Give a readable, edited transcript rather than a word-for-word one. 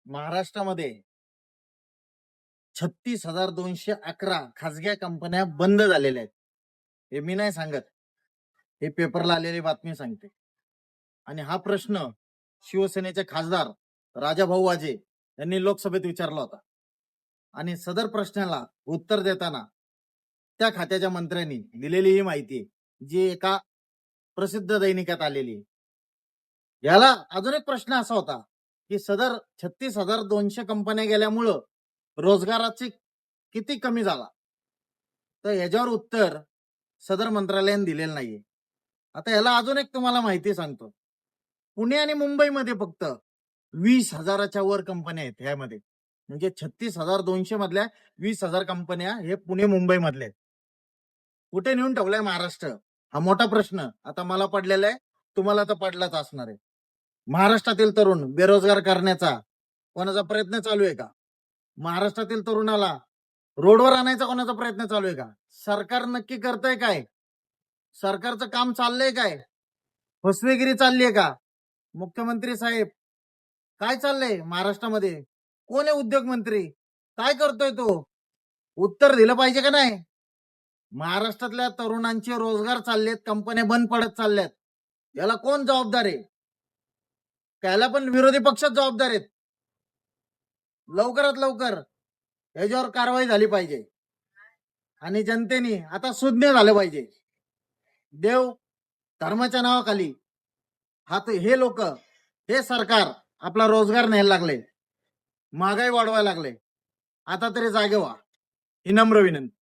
महाराष्ट्रामध्ये 36,211 खासगी कंपन्या बंद झालेल्या आहेत. हे मी नाही सांगत, हे पेपरला आलेली बातमी सांगते. आणि हा प्रश्न शिवसेनेचे खासदार राजाभाऊ वाजे यांनी लोकसभेत विचारला होता. आणि सदर प्रश्नाला उत्तर देताना त्या खात्याच्या मंत्र्यांनी दिलेली ही माहिती जी एका प्रसिद्ध दैनिकात आलेली. याला अजून एक प्रश्न असा होता की सदर 36,200 कंपन्या गेल्यामुळं रोजगाराची किती कमी झाला, तर याच्यावर उत्तर सदर मंत्रालयाने दिलेलं नाहीये. आता याला अजून एक तुम्हाला माहिती सांगतो. पुणे आणि मुंबईमध्ये फक्त 20,000च्या वर कंपन्या आहेत. ह्यामध्ये म्हणजे 36,200 मधल्या 20,000 कंपन्या हे पुणे मुंबई मधल्या आहेत. कुठे नेऊन ठेवलाय महाराष्ट्र, हा मोठा प्रश्न आता मला पडलेला आहे, तुम्हाला तर पडलाच असणार आहे. महाराष्ट्रातील तरुण बेरोजगार करण्याचा कोणाचा प्रयत्न चालू आहे का? महाराष्ट्रातील तरुणाला रोडवर आणायचा कोणाचा प्रयत्न चालू आहे का? सरकार नक्की करतंय काय? सरकारचं काम चाललंय काय? फसवेगिरी चालली आहे का? मुख्यमंत्री साहेब काय चाललंय महाराष्ट्रामध्ये? कोण आहे उद्योग मंत्री? काय करतोय तो? उत्तर दिलं पाहिजे का नाही? महाराष्ट्रातल्या तरुणांचे रोजगार चाललेत, कंपन्या बंद पडत चालल्यात, याला कोण जबाबदार आहे? त्याला पण विरोधी पक्षात जबाबदार आहेत. लवकरात लवकर याच्यावर कारवाई झाली पाहिजे आणि जनतेने आता सुज्ञ झालं पाहिजे. देव धर्माच्या नावाखाली हे लोक, हे सरकार आपला रोजगार न्यायला लागले, महागाई वाढवायला लागले. आता तरी जागे व्हा, ही नम्र विनंती.